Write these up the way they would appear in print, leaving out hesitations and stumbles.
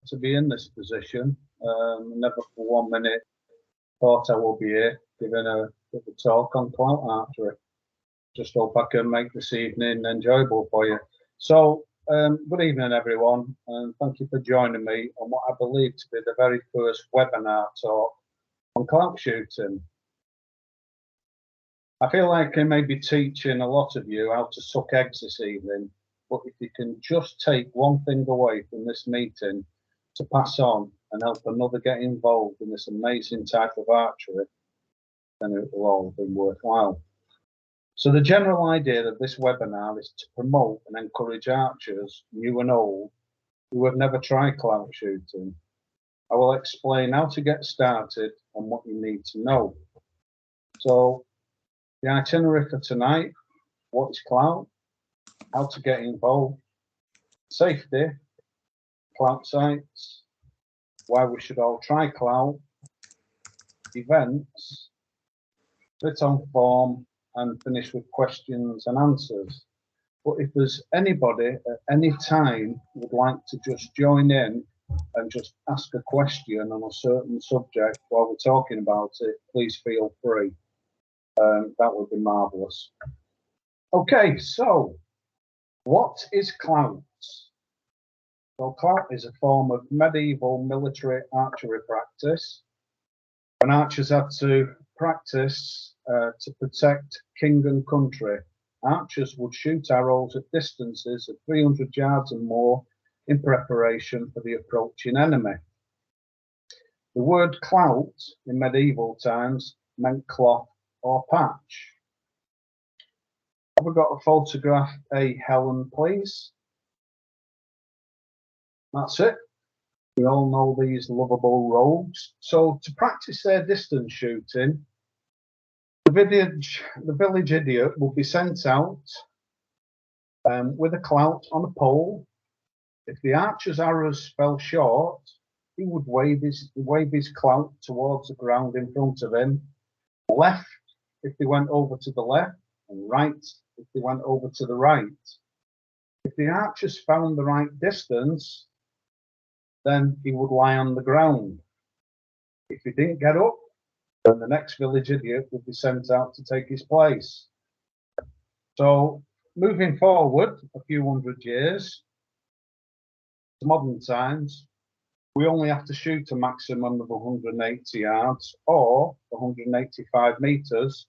to be in this position. Never for 1 minute thought I will be here giving a talk on Clout archery. Just hope I can make this evening enjoyable for you. So, good evening, everyone, and thank you for joining me on what I believe to be the very first webinar talk on clout shooting. I feel like I may be teaching a lot of you how to suck eggs this evening, but if you can just take one thing away from this meeting to pass on and help another get involved in this amazing type of archery, then it will all be worthwhile. So the general idea of this webinar is to promote and encourage archers, new and old, who have never tried clout shooting. I will explain how to get started and what you need to know. So the itinerary for tonight: what is clout, how to get involved, safety, clout sites, why we should all try clout, events, fit on form, and finish with questions and answers. But if there's anybody at any time would like to just join in and just ask a question on a certain subject while we're talking about it, please feel free. That would be marvellous. Okay, so what is clout? Well, clout is a form of medieval military archery practice. When archers had to practice to protect king and country, archers would shoot arrows at distances of 300 yards and more in preparation for the approaching enemy. The word clout in medieval times meant cloth or patch. Have we got a photograph, Helen, please? That's it. We all know these lovable rogues. So to practice their distance shooting, the village idiot will be sent out with a clout on a pole. If the archer's arrows fell short, he would wave his clout towards the ground in front of him. Left if they went over to the left, and right if they went over to the right. If the archers found the right distance, then he would lie on the ground. If he didn't get up, then the next village idiot would be sent out to take his place. So moving forward a few hundred years to modern times, we only have to shoot a maximum of 180 yards or 185 meters,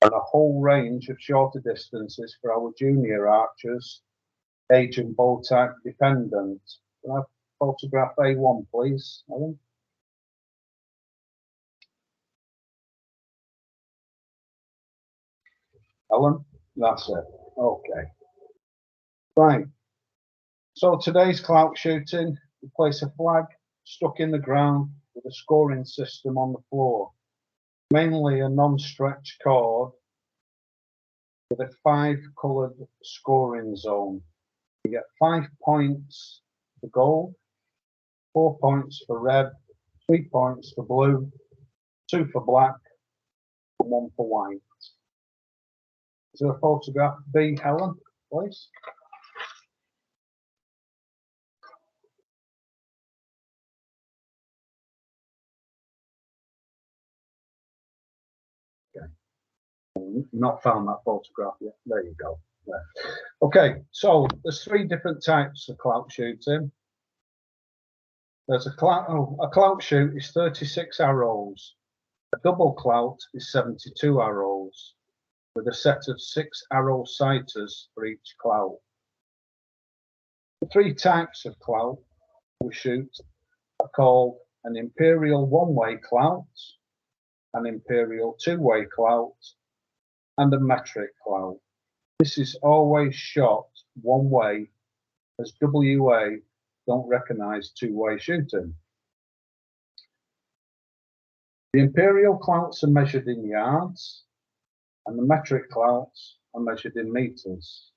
and a whole range of shorter distances for our junior archers, age and bow type dependent. Can I have photograph A1, please, Ellen? Ellen, that's it. Okay. Right. So today's clout shooting, we place a flag stuck in the ground with a scoring system on the floor, mainly a non-stretch cord with a 5-coloured scoring zone. You get 5 points for gold, 4 points for red, 3 points for blue, 2 for black, and 1 for white. Is there a photograph B, Helen, please? Okay. Not found that photograph yet. There you go. There. Okay, so there's 3 different types of clout shooting. There's a clout shoot is 36 arrows. A double clout is 72 arrows, with a set of 6 arrow sighters for each clout. The 3 types of clout we shoot are called an imperial one-way clout, an imperial two-way clout, and a metric clout. This is always shot one way, as WA don't recognise two-way shooting. The imperial clouts are measured in yards, and the metric clouts are measured in meters.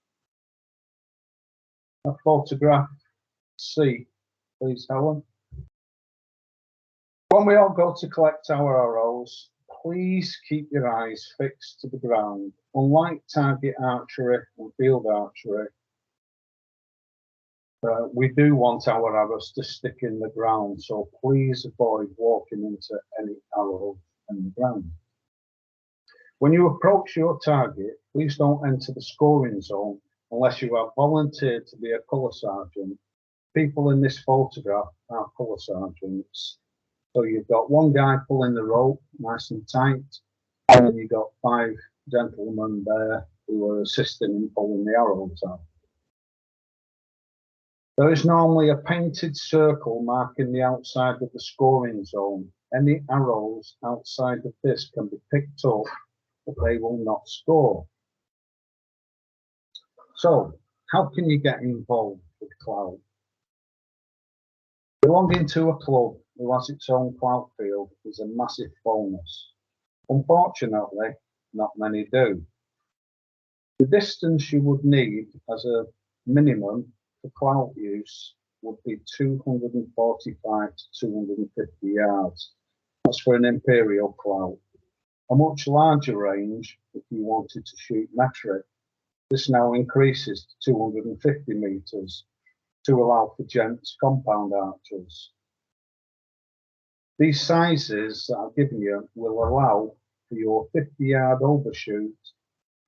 A photograph C, please, Helen. When we all go to collect our arrows, please keep your eyes fixed to the ground. Unlike target archery and field archery, We do want our arrows to stick in the ground, so please avoid walking into any arrows in the ground. When you approach your target, please don't enter the scoring zone unless you have volunteered to be a colour sergeant. People in this photograph are colour sergeants. So you've got one guy pulling the rope nice and tight, and then you've got 5 gentlemen there who are assisting in pulling the arrows out. There is normally a painted circle marking the outside of the scoring zone. Any arrows outside of this can be picked up, but they will not score. So, how can you get involved with Clout? Belonging to a club who has its own Clout field is a massive bonus. Unfortunately, not many do. The distance you would need as a minimum for Clout use would be 245 to 250 yards. That's for an Imperial Clout. A much larger range if you wanted to shoot metric. This now increases to 250 metres to allow for gents compound archers. These sizes that I've given you will allow for your 50-yard overshoot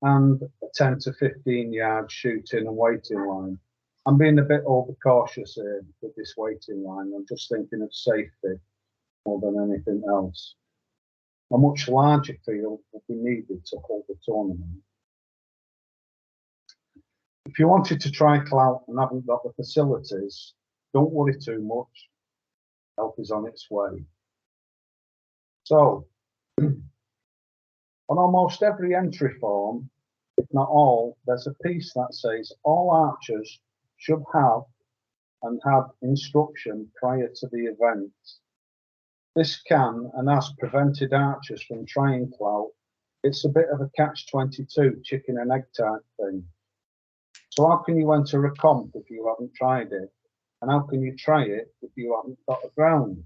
and a 10 to 15 yard shooting and waiting line. I'm being a bit overcautious here with this waiting line. I'm just thinking of safety more than anything else. A much larger field will be needed to hold the tournament. If you wanted to try Clout and haven't got the facilities, don't worry too much. Help is on its way. So, on almost every entry form, if not all, there's a piece that says all archers should have and have instruction prior to the event. This can and has prevented archers from trying Clout. It's a bit of a catch-22, chicken and egg type thing. So how can you enter a comp if you haven't tried it? And how can you try it if you haven't got a ground?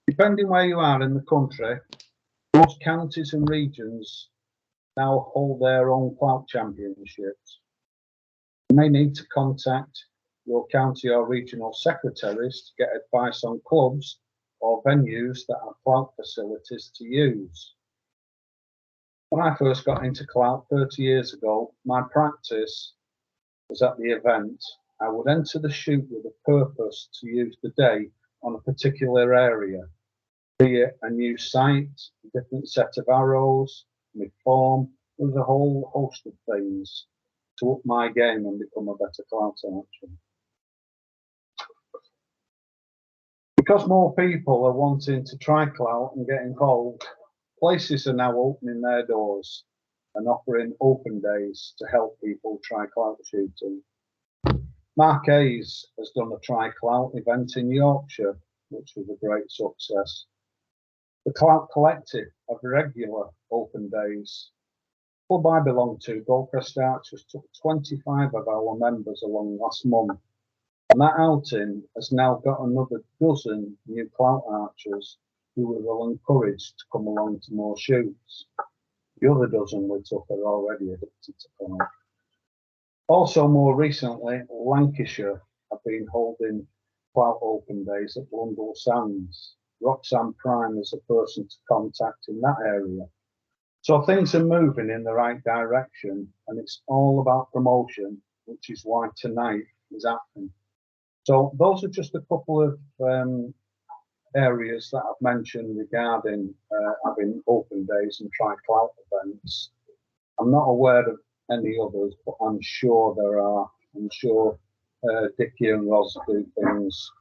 Depending where you are in the country, most counties and regions now hold their own Clout championships. You may need to contact your county or regional secretaries to get advice on clubs or venues that have Clout facilities to use. When I first got into Clout 30 years ago, my practice was at the event. I would enter the shoot with a purpose to use the day on a particular area, be it a new site, a different set of arrows, my form. There was a whole host of things to up my game and become a better Clout archer. Because more people are wanting to try Clout and get involved, places are now opening their doors and offering open days to help people try Clout shooting. Mark Hayes has done a Try Clout event in Yorkshire, which was a great success. The Clout Collective have regular open days. The club I belong to, Goldcrest Archers, took 25 of our members along last month. And that outing has now got another dozen new Clout archers who we will encourage to come along to more shoots. The other dozen we took are already addicted to Clout. Also, more recently, Lancashire have been holding Clout open days at Blundell Sands. Roxanne Prime is a person to contact in that area. So things are moving in the right direction, and it's all about promotion, which is why tonight is happening. So those are just a couple of areas that I've mentioned regarding having open days and Try Clout events. I'm not aware of any others, but I'm sure there are. I'm sure Dickie and Roz do things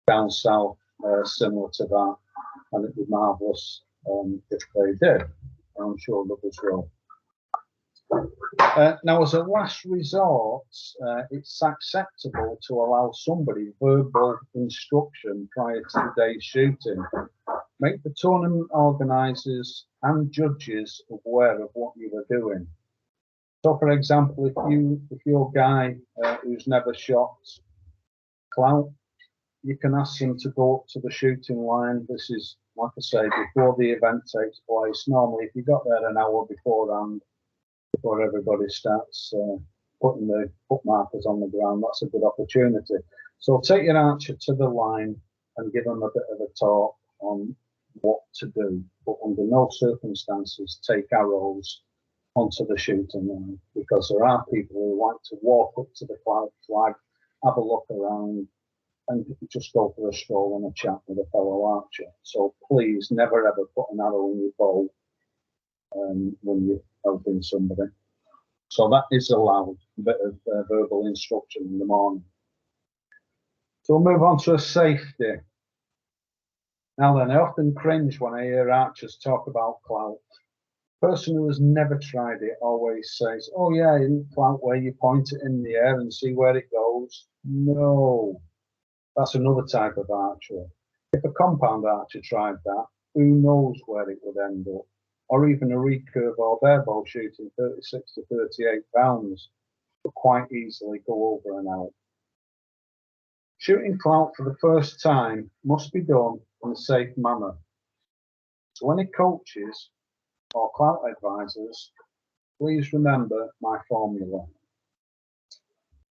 down south similar to that, and it'd be marvellous if they did. I'm sure others will. Now, as a last resort, it's acceptable to allow somebody verbal instruction prior to the day's shooting. Make the tournament organisers and judges aware of what you are doing. So, for example, if your guy who's never shot Clout, you can ask him to go up to the shooting line. This is, like I say, before the event takes place. Normally, if you got there an hour beforehand, before everybody starts putting the foot markers on the ground, that's a good opportunity. So take your archer to the line and give them a bit of a talk on what to do, but under no circumstances take arrows onto the shooting line, because there are people who like to walk up to the Clout flag, have a look around, and just go for a stroll and a chat with a fellow archer. So please never ever put an arrow in your bow when you're helping somebody. So that is allowed, a bit of verbal instruction in the morning. So we'll move on to a safety. Now then, I often cringe when I hear archers talk about Clout. The person who has never tried it always says, oh yeah, isn't Clout where you point it in the air and see where it goes? No, that's another type of archery. If a compound archer tried that, who knows where it would end up? Or even a recurve or barebow shooting 36 to 38 pounds could quite easily go over and out. Shooting Clout for the first time must be done in a safe manner. So any coaches or Clout advisors, please remember my formula.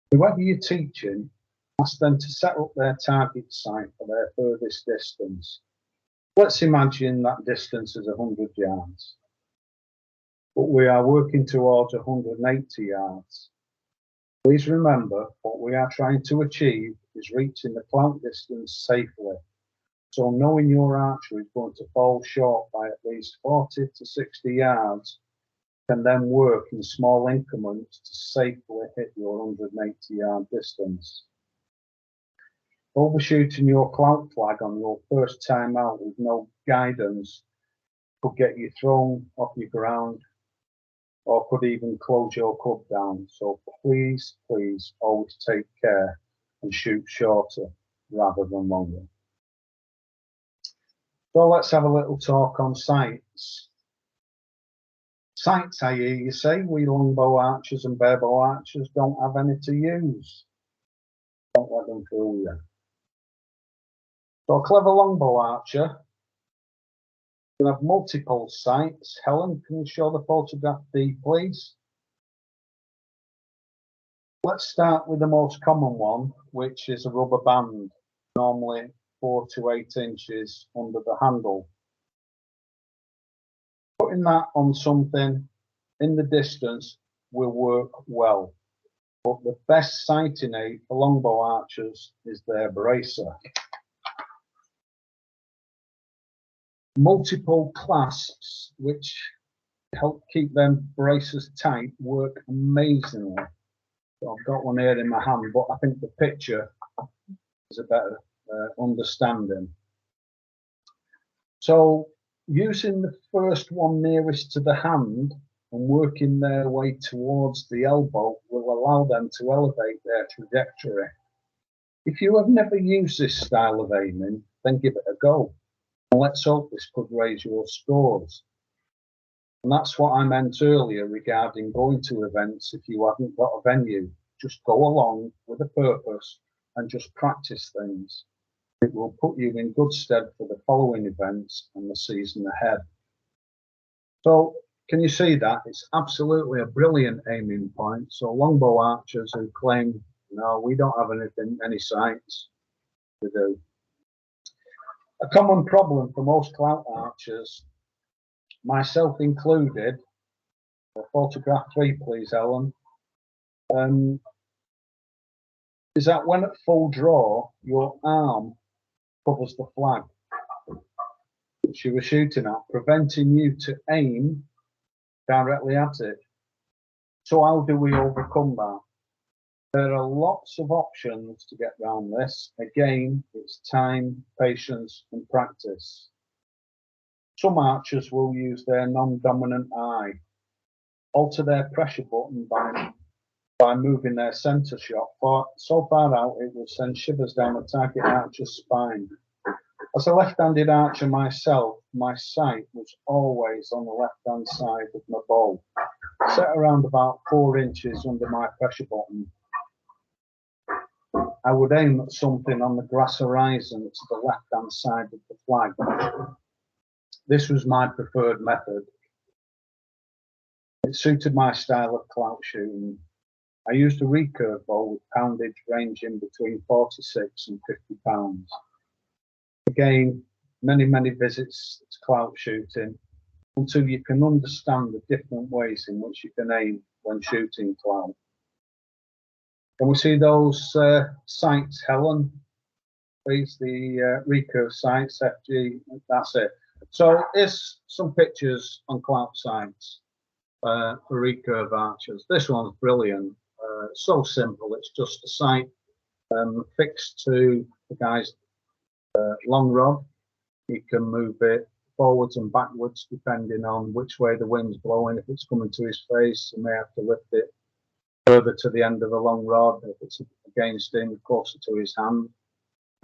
Whoever you're teaching, ask them to set up their target site for their furthest distance. Let's imagine that distance is 100 yards, but we are working towards 180 yards. Please remember what we are trying to achieve is reaching the Clout distance safely. So knowing your archer is going to fall short by at least 40 to 60 yards can then work in small increments to safely hit your 180 yard distance. Overshooting your Clout flag on your first time out with no guidance could get you thrown off your ground or could even close your club down. So please, please always take care and shoot shorter rather than longer. So let's have a little talk on sights. Sights, I hear you say, we longbow archers and barebow archers don't have any to use. Don't let them fool you. So a clever longbow archer can have multiple sights. Helen, can you show the photograph D, please? Let's start with the most common one, which is a rubber band, normally 4 to 8 inches under the handle. Putting that on something in the distance will work well, but the best sighting aid for longbow archers is their bracer. Multiple clasps, which help keep them braces tight, work amazingly. So I've got one here in my hand, but I think the picture is a better understanding. So using the first one nearest to the hand and working their way towards the elbow will allow them to elevate their trajectory. If you have never used this style of aiming, then give it a go. And let's hope this could raise your scores. And that's what I meant earlier regarding going to events if you haven't got a venue. Just go along with a purpose and just practice things. It will put you in good stead for the following events and the season ahead. So can you see that? It's absolutely a brilliant aiming point. So longbow archers who claim, no, we don't have any sights, we do. A common problem for most Clout archers, myself included, photograph 3 please, Helen, is that when at full draw, your arm covers the flag which you were shooting at, preventing you to aim directly at it. So how do we overcome that? There are lots of options to get around this. Again, it's time, patience, and practice. Some archers will use their non-dominant eye, alter their pressure button by moving their center shot so far out it will send shivers down the target archer's spine. As a left-handed archer myself, my sight was always on the left-hand side of my bow, set around about 4 inches under my pressure button. I would aim at something on the grass horizon to the left-hand side of the flag. This was my preferred method. It suited my style of Clout shooting. I used a recurve bow with poundage ranging between 46 and 50 pounds. Again, many visits to clout shooting until you can understand the different ways in which you can aim when shooting clout. Can we see those sights, Helen? Please, the recurve sights, FG, that's it. So here's some pictures on clout sights for recurve archers. This one's brilliant, so simple. It's just a sight fixed to the guy's long rod. You can move it forwards and backwards depending on which way the wind's blowing. If it's coming to his face, you may have to lift it further to the end of the long rod. If it's against him, closer to his hand.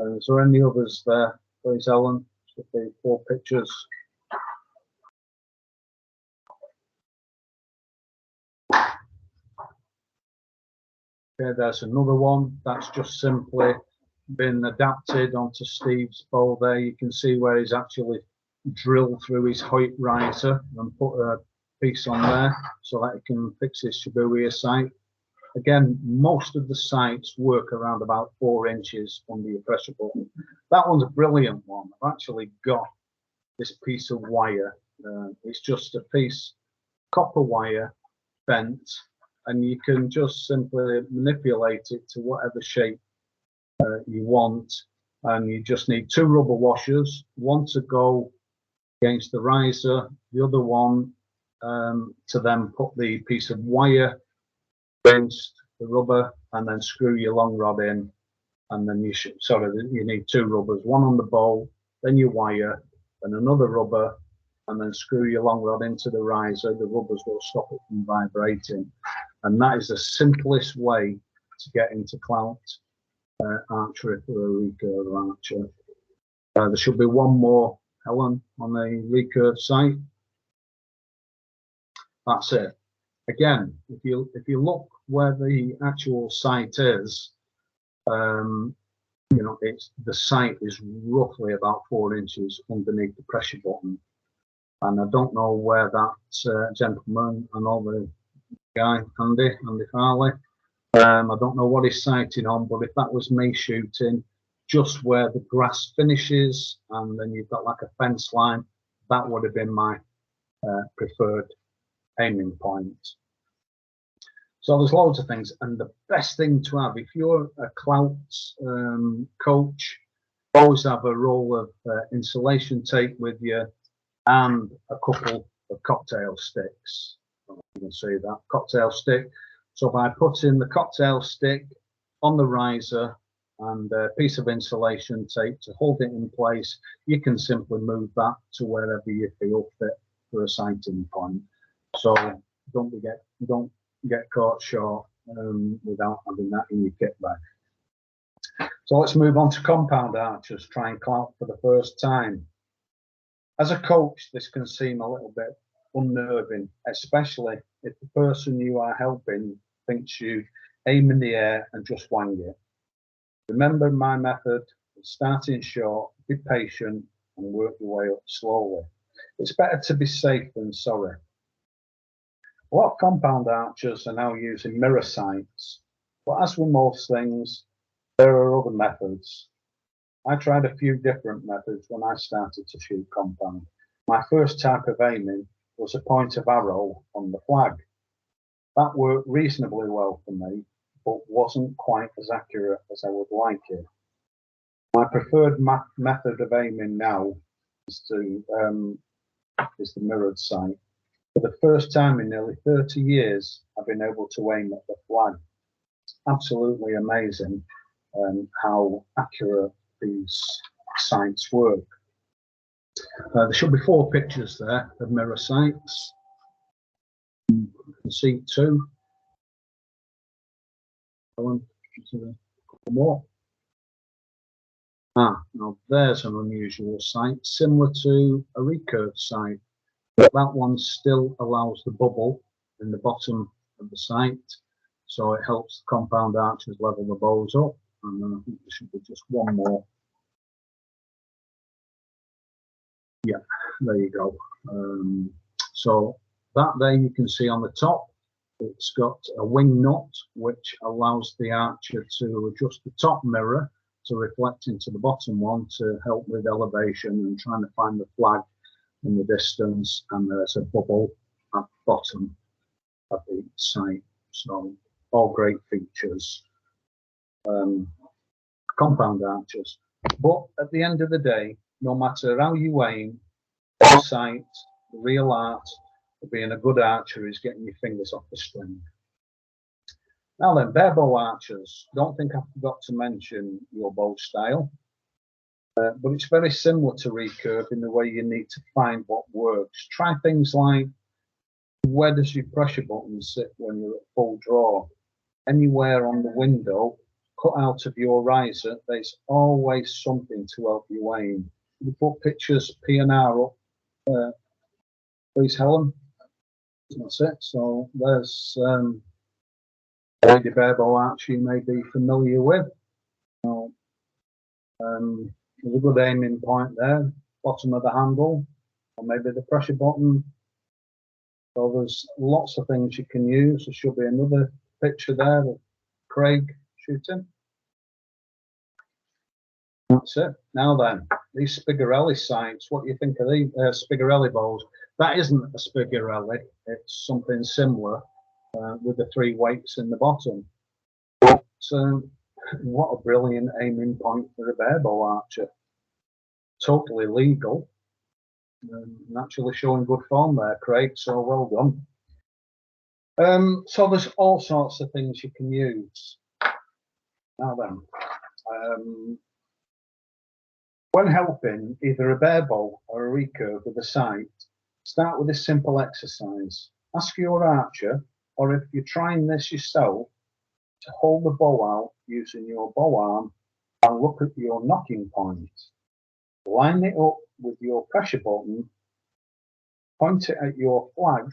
Is there any others there, please, Ellen? Should be 4 pictures. Okay, there's another one that's just simply been adapted onto Steve's bow there. You can see where he's actually drilled through his height riser and put a piece on there so that he can fix his Shibuya sight. Again, most of the sights work around about 4 inches under your pressure button. That one's a brilliant one. I've actually got this piece of wire. It's just a piece copper wire bent, and you can just simply manipulate it to whatever shape you want. And you just need 2 rubber washers, one to go against the riser, the other one to then put the piece of wire against the rubber and then screw your long rod in. And then you need 2 rubbers, one on the bow, then your wire, and another rubber, and then screw your long rod into the riser. The rubbers will stop it from vibrating. And that is the simplest way to get into clout archery for a recurve archer. There should be one more, Helen, on the recurve sight. That's it. Again, if you look where the actual sight is, you know, the sight is roughly about 4 inches underneath the pressure button. And I don't know where that gentleman and all the guy, Andy Farley, I don't know what he's sighting on, but if that was me shooting just where the grass finishes and then you've got like a fence line, that would have been my preferred aiming point. So there's loads of things, and the best thing to have if you're a clout coach, always have a roll of insulation tape with you and a couple of cocktail sticks. You can see that cocktail stick. So by putting the cocktail stick on the riser and a piece of insulation tape to hold it in place, you can simply move that to wherever you feel fit for a sighting point. So don't get caught short without having that in your kit bag. So let's move on to compound archers trying clout for the first time. As a coach, this can seem a little bit unnerving, especially if the person you are helping thinks you aim in the air and just wang it. Remember my method of starting short, be patient, and work your way up slowly. It's better to be safe than sorry. A lot of compound archers are now using mirror sights, but as with most things, there are other methods. I tried a few different methods when I started to shoot compound. My first type of aiming was a point of arrow on the flag. That worked reasonably well for me, but wasn't quite as accurate as I would like it. My preferred method of aiming now is the mirrored sight. For the first time in nearly 30 years, I've been able to aim at the flag. It's absolutely amazing how accurate these sights work. There should be 4 pictures there of mirror sights. You can see 2. Couple more. Now there's an unusual sight, similar to a recurve sight, but that one still allows the bubble in the bottom of the sight, so it helps the compound archers level the bows up. And then I think there should be just one more. Yeah, there you go. So that there you can see on the top It's got a wing nut, which allows the archer to adjust the top mirror to reflect into the bottom one to help with elevation and trying to find the flag in the distance. And there's a bubble at the bottom of the sight. So all great features. Compound archers. But at the end of the day, no matter how you aim, the sight, the real art of being a good archer is getting your fingers off the string. Now then, barebow archers. Don't think I forgot to mention your bow style, but it's very similar to recurve in the way you need to find what works. Try things like, where does your pressure button sit when you're at full draw? Anywhere on the window, cut out of your riser, there's always something to help you aim. You put pictures P&R up, please, Helen. That's it. So there's Lady Barebow Archer you may be familiar with. So, there's a good aiming point there, bottom of the handle, or maybe the pressure button. So there's lots of things you can use. There should be another picture there of Craig shooting. That's it. Now then, these Spigarelli sights, what do you think of these Spigarelli bows? That isn't a Spigarelli, it's something similar with the 3 weights in the bottom. But what a brilliant aiming point for a barebow archer. Totally legal. And actually showing good form there, Craig, so well done. So there's all sorts of things you can use. Now then, when helping either a barebow or a recurve with a sight, start with this simple exercise. Ask your archer, or if you're trying this yourself, to hold the bow out using your bow arm and look at your knocking point. Line it up with your pressure button, point it at your flag,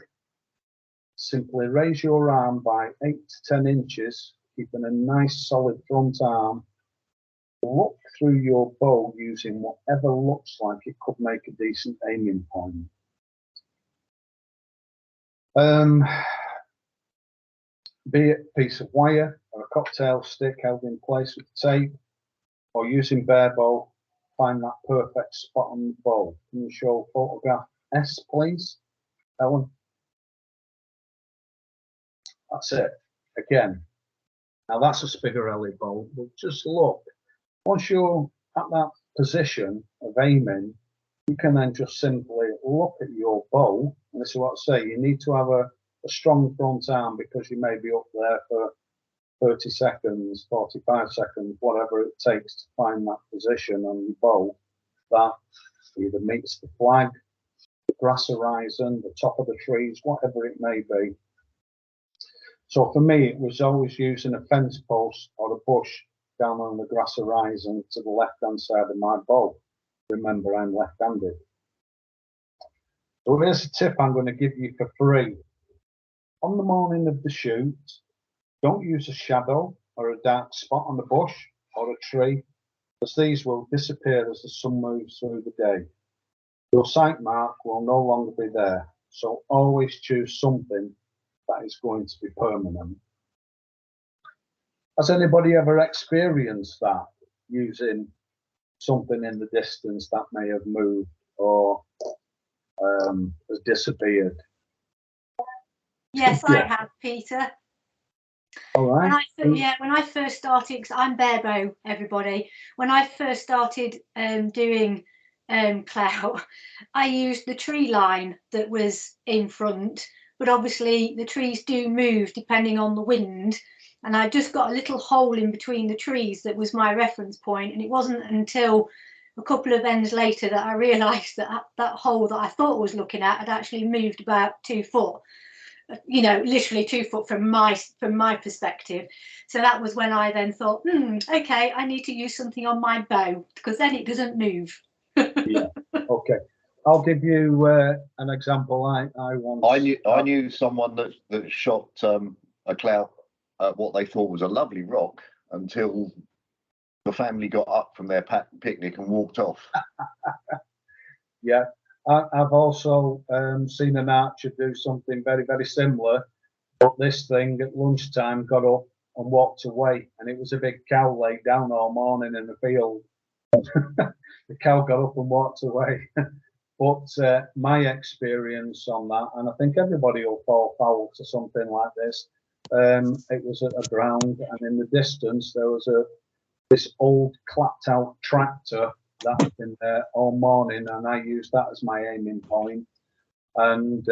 simply raise your arm by 8 to 10 inches, keeping a nice solid front arm. Look through your bow using whatever looks like it could make a decent aiming point. Be it a piece of wire or a cocktail stick held in place with tape, or using barebow, find that perfect spot on the bow. Can you show photograph S, please, Ellen? That's it. Again, now that's a Spigarelli bow, but just look. Once you're at that position of aiming, you can then just simply look at your bow. And this is what I say, you need to have a strong front arm because you may be up there for 30 seconds, 45 seconds, whatever it takes to find that position on your bow that either meets the flag, the grass horizon, the top of the trees, whatever it may be. So for me, it was always using a fence post or a bush down on the grass horizon to the left-hand side of my bow. Remember, I'm left-handed. So here's a tip I'm going to give you for free. On the morning of the shoot, don't use a shadow or a dark spot on the bush or a tree, as these will disappear as the sun moves through the day. Your sight mark will no longer be there, so always choose something that is going to be permanent. Has anybody ever experienced that, using something in the distance that may have moved or has disappeared? Yes, I have, Peter. All right. When I first started, because I'm barebow, everybody. When I first started doing Clout, I used the tree line that was in front, but obviously the trees do move depending on the wind. And I just got a little hole in between the trees that was my reference point. And it wasn't until a couple of ends later that I realised that that hole that I thought I was looking at had actually moved about 2 foot. You know, literally 2 foot from my perspective. So that was when I then thought, okay, I need to use something on my bow because then it doesn't move. Yeah. Okay. I'll give you an example. I knew someone that shot a clout at what they thought was a lovely rock until the family got up from their picnic and walked off. Yeah. I've also seen an archer do something very, very similar, But this thing at lunchtime got up and walked away, and it was a big cow laid down all morning in the field. The cow got up and walked away. But my experience on that, and I think everybody will fall foul to something like this, it was at a ground, and in the distance there was this old clapped out tractor that had been there all morning, and I used that as my aiming point. And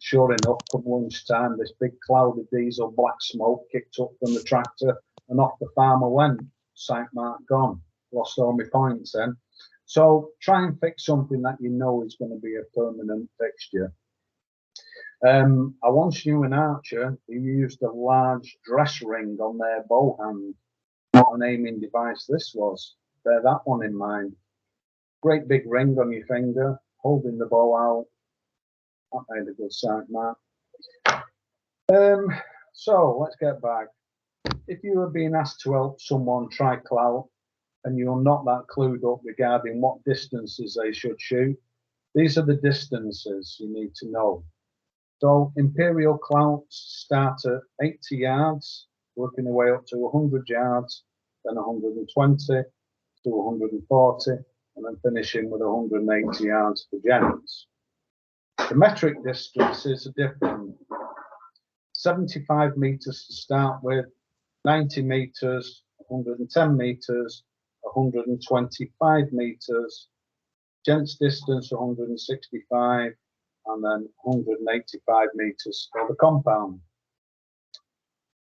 sure enough, come lunchtime, this big cloud of diesel black smoke kicked up from the tractor, and off the farmer went. Sight mark gone. Lost all my points then. So try and fix something that you know is going to be a permanent fixture. I once knew an archer who used a large dress ring on their bow hand. What an aiming device this was. Bear that one in mind. Great big ring on your finger, holding the bow out. That made a good sight mark. So let's get back. If you are being asked to help someone try clout and you're not that clued up regarding what distances they should shoot, these are the distances you need to know. So imperial clouts start at 80 yards, working their way up to 100 yards, then 120 to 140, and then finishing with 180 yards for gents. The metric distances are different. 75 meters to start with, 90 meters, 110 meters, 125 meters, gents distance 165, and then 185 meters for the compound.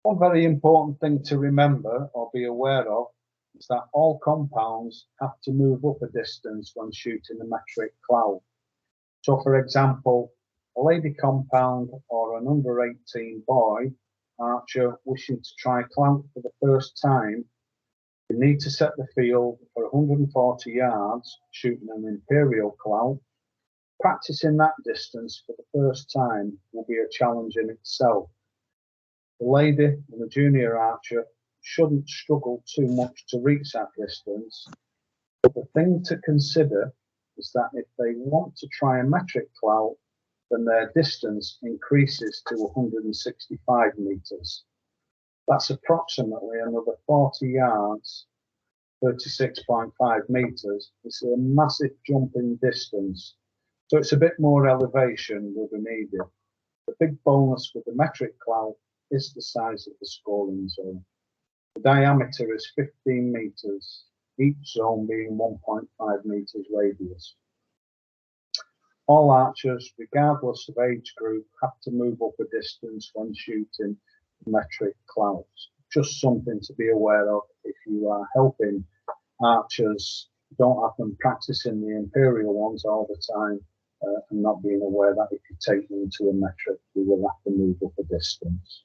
One very important thing to remember or be aware of is that all compounds have to move up a distance when shooting a metric clout. So for example, a lady compound or an under 18 boy archer wishing to try clout for the first time, you need to set the field for 140 yards shooting an imperial clout. Practicing that distance for the first time will be a challenge in itself. The lady and the junior archer shouldn't struggle too much to reach that distance, but the thing to consider is that if they want to try a metric clout, then their distance increases to 165 meters. That's approximately another 40 yards, 36.5 meters. It's a massive jump in distance. So it's a bit more elevation will be needed. The big bonus with the metric clout is the size of the scoring zone. The diameter is 15 meters, each zone being 1.5 meters radius. All archers, regardless of age group, have to move up a distance when shooting metric clouts. Just something to be aware of if you are helping archers. Don't have them practicing the imperial ones all the time and not being aware that if you take them to a metric, you will have to move up a distance.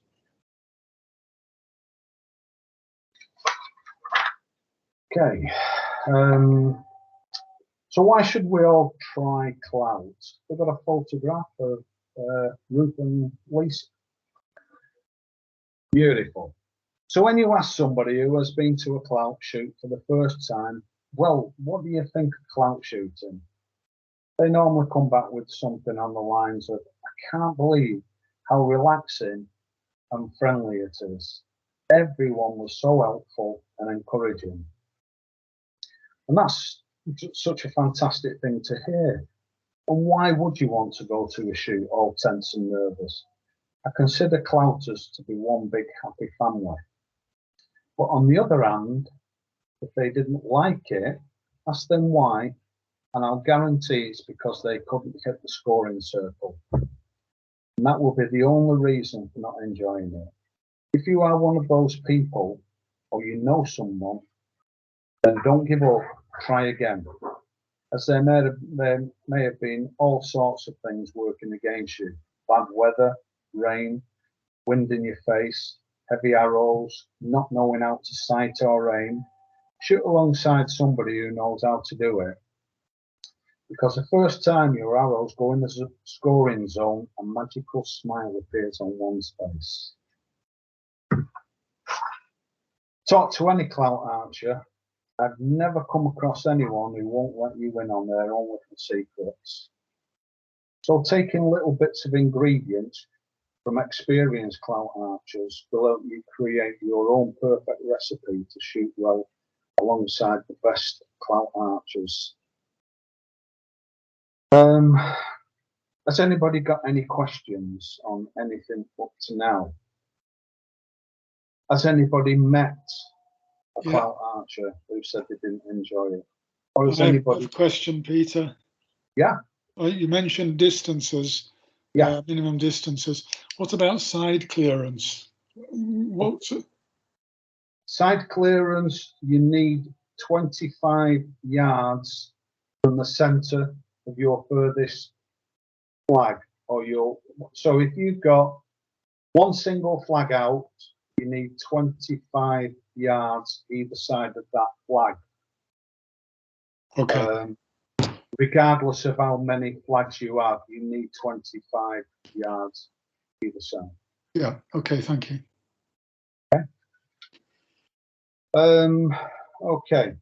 Okay. So why should we all try clout? We've got a photograph of Ruth and Lisa. Beautiful. So when you ask somebody who has been to a clout shoot for the first time, well, what do you think of clout shooting? They normally come back with something on the lines of, I can't believe how relaxing and friendly it is. Everyone was so helpful and encouraging. And that's such a fantastic thing to hear. And why would you want to go to a shoot all tense and nervous? I consider clouters to be one big happy family. But on the other hand, if they didn't like it, ask them why, and I'll guarantee it's because they couldn't hit the scoring circle. And that will be the only reason for not enjoying it. If you are one of those people, or you know someone, then don't give up, try again. As there may have been all sorts of things working against you. Bad weather, rain, wind in your face, heavy arrows, not knowing how to sight or aim. Shoot alongside somebody who knows how to do it. Because the first time your arrows go in the scoring zone, a magical smile appears on one's face. Talk to any clout archer. I've never come across anyone who won't let you in on their own little secrets. So taking little bits of ingredients from experienced Clout archers will help you create your own perfect recipe to shoot well alongside the best Clout archers. Has anybody got any questions on anything up to now? Has anybody met a Clout archer who said they didn't enjoy it? Or has anybody? I have a question, Peter. Yeah. You mentioned distances. Yeah. Minimum distances. What about side clearance? Side clearance, you need 25 yards from the centre of your furthest flag, or so if you've got one single flag out, you need 25 yards either side of that flag. Okay. Regardless of how many flags you have, you need 25 yards either side. Yeah. Okay. Thank you. Okay.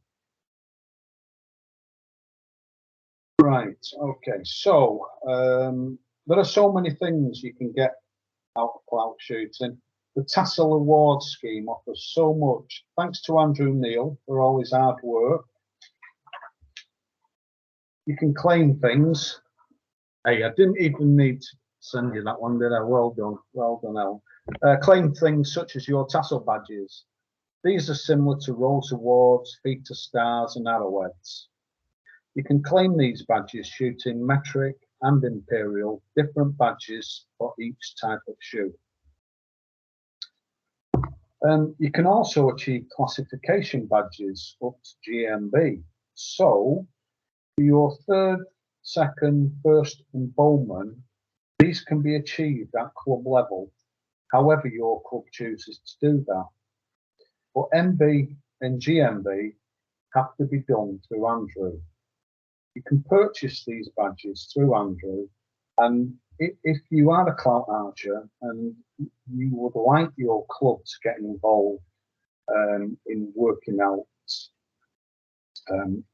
Right. Okay. So there are so many things you can get out of Clout shooting. The Tassel Award scheme offers so much. Thanks to Andrew Neal for all his hard work. You can claim things. Hey, I didn't even need to send you that one, did I? Well done. Well done, Al. Claim things such as your Tassel Badges. These are similar to Rose Awards, Feature Stars and Arrowheads. You can claim these badges shooting metric and imperial, different badges for each type of shoot. You can also achieve classification badges up to GMB. So, for your third, second, first and bowman, these can be achieved at club level, however your club chooses to do that. But MB and GMB have to be done through Andrew. You can purchase these badges through Andrew, and if you are a Clout archer and you would like your club to get involved in working out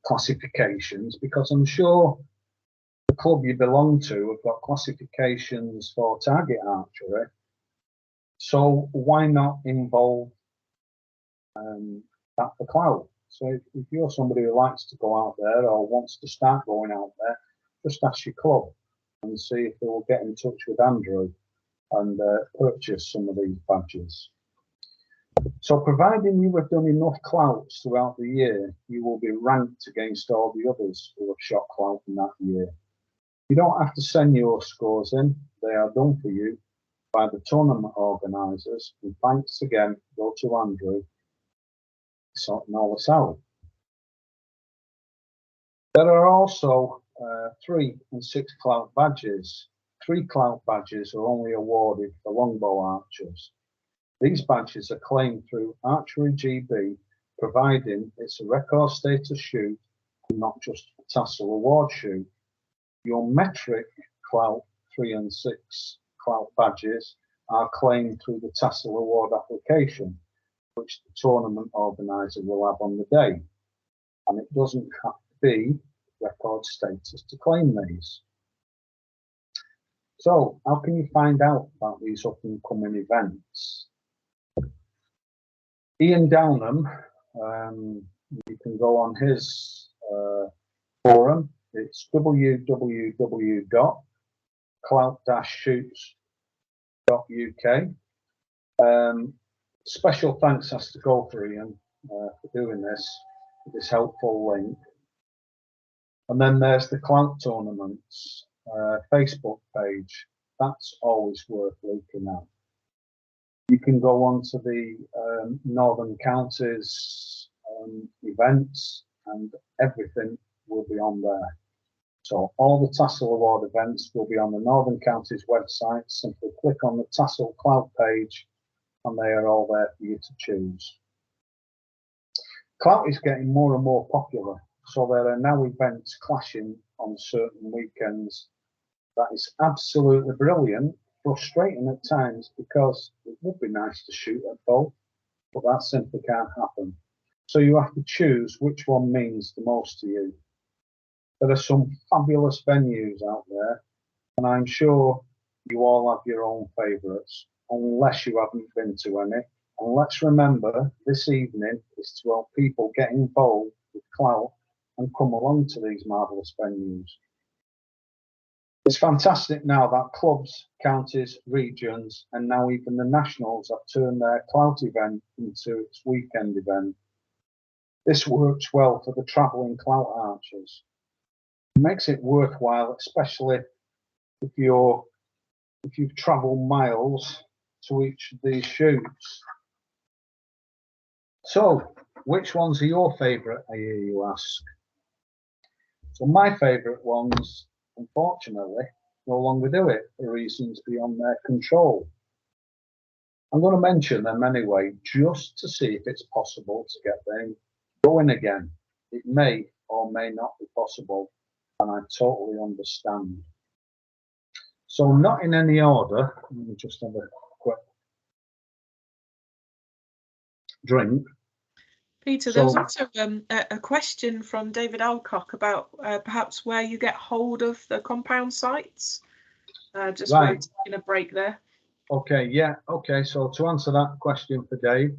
classifications, because I'm sure the club you belong to have got classifications for target archery, so why not involve that for Clout? So if you're somebody who likes to go out there or wants to start going out there, just ask your club and see if they will get in touch with Andrew and purchase some of these badges. So providing you have done enough Clouts throughout the year, you will be ranked against all the others who have shot Clout in that year. You don't have to send your scores in, they are done for you by the tournament organisers, and thanks again go to Andrew sorting all this out. There are also 3 and 6 Clout badges. 3 Clout badges are only awarded for longbow archers. These badges are claimed through Archery GB, providing it's a record status shoot and not just a Tassel Award shoot. Your metric Clout 3 and 6 Clout badges are claimed through the Tassel Award application, which the tournament organiser will have on the day, and it doesn't have to be record status to claim these. So how can you find out about these up and coming events? Ian Downham, you can go on his forum. It's www.clout-shoots.uk. Special thanks has to go for Ian for doing this, with this helpful link. And then there's the Clout Tournaments Facebook page. That's always worth looking at. You can go on to the Northern Counties events, and everything will be on there. So all the Tassel Award events will be on the Northern Counties website. Simply click on the Tassel Clout page and they are all there for you to choose. Clout is getting more and more popular, so there are now events clashing on certain weekends. That is absolutely brilliant, frustrating at times because it would be nice to shoot at both, but that simply can't happen. So you have to choose which one means the most to you. There are some fabulous venues out there, and I'm sure you all have your own favourites, unless you haven't been to any. And let's remember, this evening is to help people get involved with Clout and come along to these marvellous venues. It's fantastic now that clubs, counties, regions, and now even the nationals have turned their Clout event into its weekend event. This works well for the travelling Clout archers. It makes it worthwhile, especially if you've travelled miles to each of these shoots. So, which ones are your favourite, I hear you ask? So my favourite ones, unfortunately, no longer do it for reasons beyond their control. I'm going to mention them anyway, just to see if it's possible to get them going again. It may or may not be possible, and I totally understand. So not in any order, let me just have a quick drink. Peter, there was also a question from David Alcock about perhaps where you get hold of the compound sites. Just Right. taking a break there. Okay, yeah, okay. So to answer that question for Dave,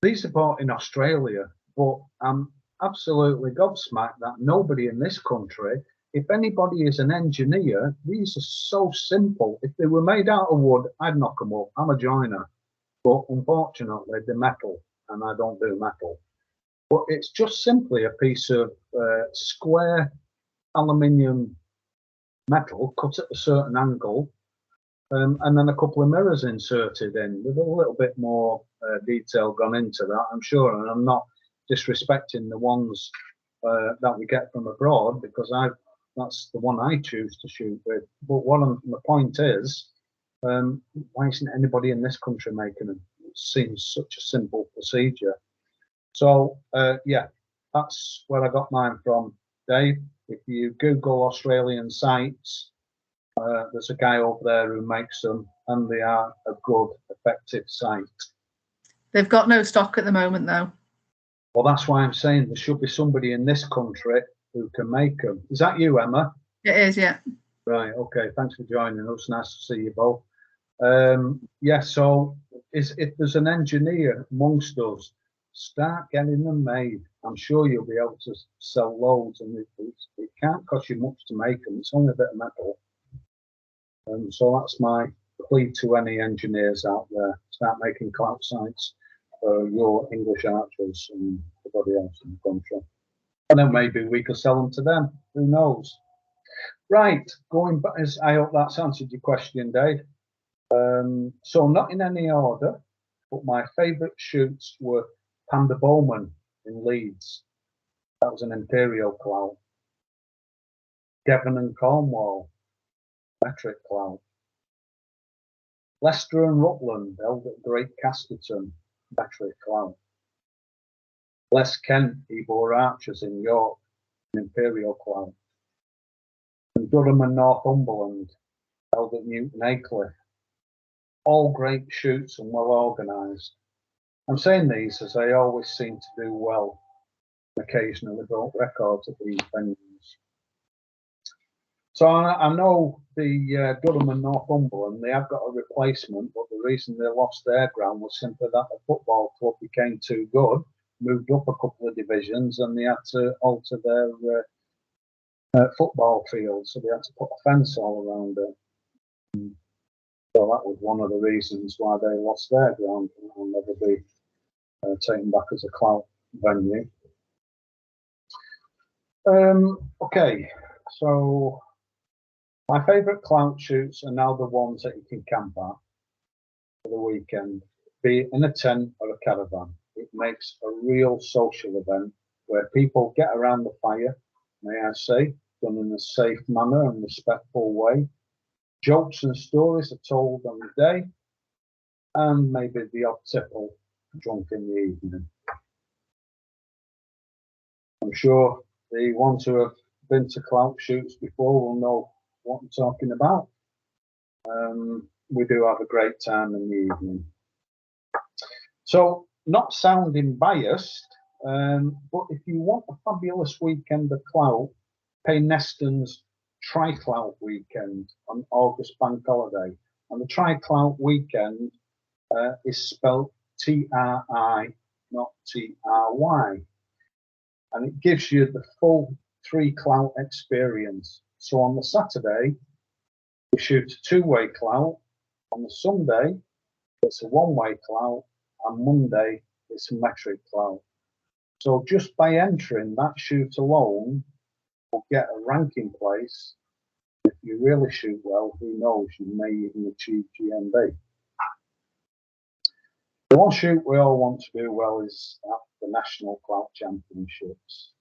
these are bought in Australia, but I'm absolutely gobsmacked that nobody in this country, if anybody is an engineer, these are so simple. If they were made out of wood, I'd knock them up. I'm a joiner, but unfortunately they're metal, and I don't do metal. But it's just simply a piece of square aluminium metal cut at a certain angle, and then a couple of mirrors inserted in with a little bit more detail gone into that, I'm sure. And I'm not disrespecting the ones that we get from abroad, because that's the one I choose to shoot with. But the point is, why isn't anybody in this country making them? It seems such a simple procedure. So yeah, that's where I got mine from, Dave. If you Google Australian sites, there's a guy over there who makes them, and they are a good, effective site. They've got no stock at the moment, though. Well, that's why I'm saying there should be somebody in this country who can make them. Is that you, Emma? It is, yeah. Right, okay, thanks for joining us. Nice to see you both. Yeah, so if there's an engineer amongst us, start getting them made. I'm sure you'll be able to sell loads, and it can't cost you much to make them. It's only a bit of metal. So that's my plea to any engineers out there: start making Clout sites for your English archers and everybody else in the country. And then maybe we could sell them to them. Who knows? Right, going back, I hope that's answered your question, Dave. So not in any order, but my favourite shoots were Panda Bowman in Leeds. That was an Imperial Clout. Devon and Cornwall, metric Clout. Leicester and Rutland held at Great Casterton, metric Clout. Les Kent, Barebow Archers in York, an Imperial Clout. And Durham and Northumberland held at Newton Aycliffe. All great shoots and well organised. I'm saying these as they always seem to do well, and occasionally broke records at these venues. So I know the Durham and Northumberland, they have got a replacement, but the reason they lost their ground was simply that the football club became too good, moved up a couple of divisions, and they had to alter their football field, so they had to put a fence all around it. So that was one of the reasons why they lost their ground, and will never be taken back as a Clout venue. Okay, so my favourite Clout shoots are now the ones that you can camp at for the weekend, be it in a tent or a caravan. It makes a real social event where people get around the fire, may I say, done in a safe manner and respectful way. Jokes and stories are told on the day, and maybe the odd tipple drunk in the evening. I'm sure the ones who have been to Clout shoots before will know what I'm talking about. We do have a great time in the evening. So, not sounding biased, but if you want a fabulous weekend of Clout, pay Neston's Tri-Clout weekend on August bank holiday. And the Tri-Clout weekend is spelled T-R-I, not T-R-Y. And it gives you the full 3 clout experience. So on the Saturday, we shoot a 2-way clout. On the Sunday, it's a 1-way clout. And Monday, it's a metric clout. So just by entering that shoot alone, you'll get a ranking place. If you really shoot well, who knows, you may even achieve GMB. The one shoot we all want to do well is at the National Clout Championships.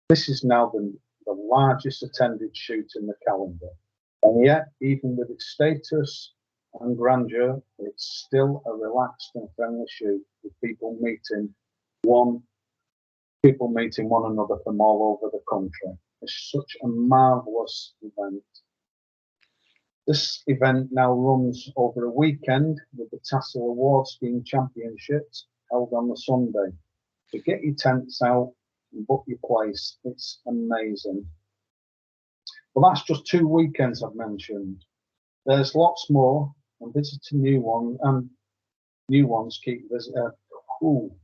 This is now the largest attended shoot in the calendar. And yet, even with its status and grandeur, it's still a relaxed and friendly shoot with people meeting one another from all over the country. It's such a marvellous event. This event now runs over a weekend with the Tassel Award Skiing Championships held on the Sunday. So get your tents out and book your place. It's amazing. Well, that's just 2 weekends I've mentioned. There's lots more, and visit a new one, and new ones keep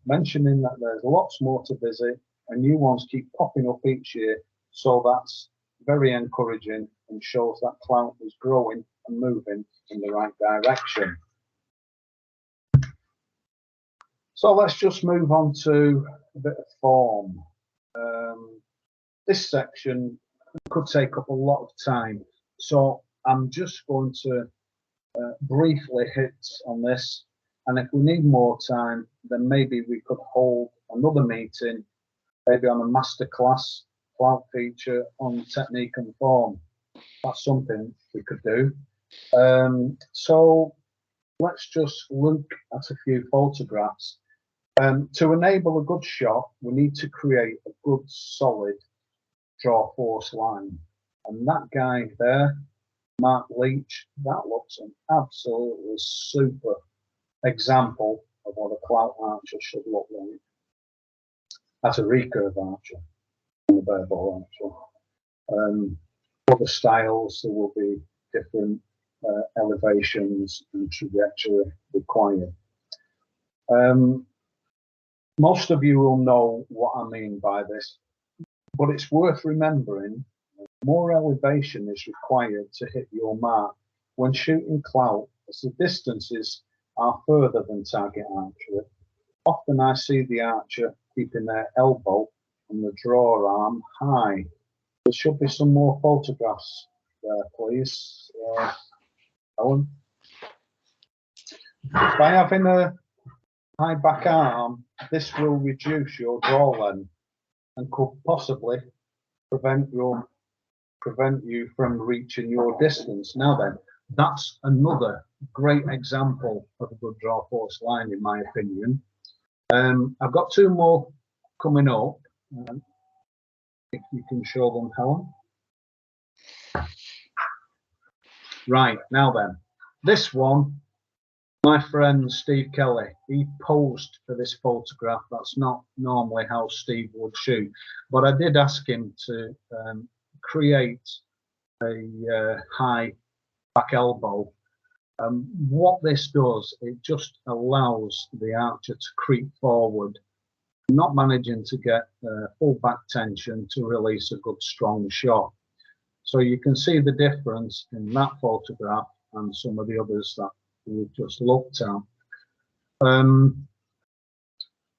mentioning that there's lots more to visit, and new ones keep popping up each year. So that's very encouraging and shows that Clout is growing and moving in the right direction. So let's just move on to a bit of form. This section could take up a lot of time, so I'm just going to briefly hit on this, and if we need more time, then maybe we could hold another meeting, maybe on a masterclass Clout feature on technique and form. That's something we could do. So let's just look at a few photographs. To enable a good shot, we need to create a good solid draw force line. And that guy there, Mark Leach, that looks an absolutely super example of what a Clout archer should look like. That's a recurve archer, the Barebow Archer. Other styles, there will be different elevations and trajectory required. Most of you will know what I mean by this, but it's worth remembering more elevation is required to hit your mark when shooting Clout, as the distances are further than target archery. Often I see the archer keeping their elbow and the draw arm high. There should be some more photographs there, please. Ellen. By having a high back arm, this will reduce your draw length and could possibly prevent you from reaching your distance. Now then, that's another great example of a good draw force line, in my opinion. I've got 2 more coming up. If you can show them, Helen. Right, now then, this one, my friend Steve Kelly, he posed for this photograph. That's not normally how Steve would shoot, but I did ask him to create a high back elbow. What this does, it just allows the archer to creep forward, not managing to get full back tension to release a good strong shot. So you can see the difference in that photograph and some of the others that we've just looked at.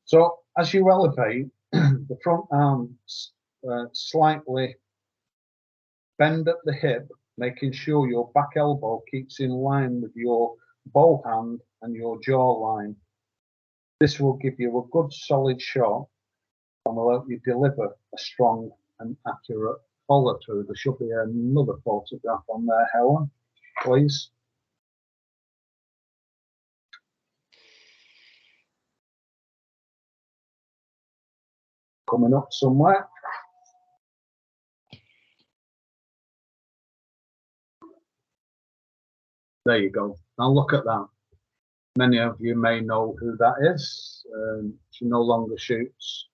So as you elevate, the front arms slightly bend at the hip, making sure your back elbow keeps in line with your bow hand and your jaw line. This will give you a good solid shot and will help you deliver a strong and accurate follow through. There should be another photograph on there, Helen, please. Coming up somewhere. There you go. Now look at that. Many of you may know who that is. She no longer shoots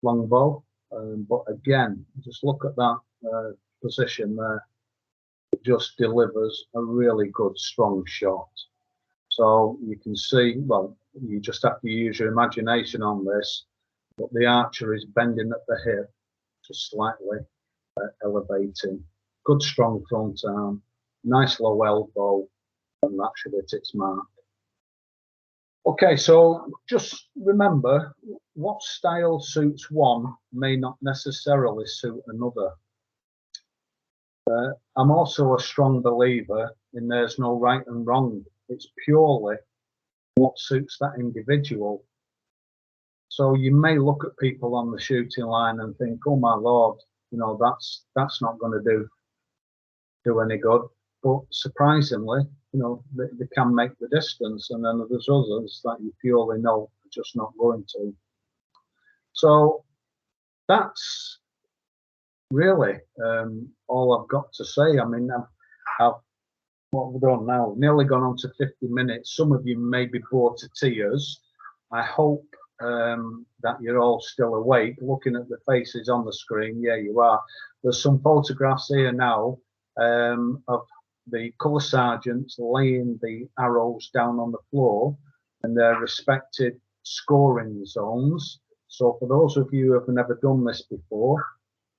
longbow, but again, just look at that position there. It just delivers a really good, strong shot. So you can see, well, you just have to use your imagination on this, but the archer is bending at the hip, just slightly elevating. Good, strong front arm, nice low elbow, and that should hit its mark. Okay, so just remember, what style suits one may not necessarily suit another. I'm also a strong believer in there's no right and wrong. It's purely what suits that individual. So you may look at people on the shooting line and think, oh my Lord, you know, that's not going to do any good. But surprisingly, you know, they can make the distance, and then there's others that you purely know are just not going to. So that's really all I've got to say. I mean, I've what we've done now, nearly gone on to 50 minutes. Some of you may be bored to tears. I hope that you're all still awake, looking at the faces on the screen. Yeah, you are. There's some photographs here now of the colour sergeants laying the arrows down on the floor in their respected scoring zones. So for those of you who have never done this before,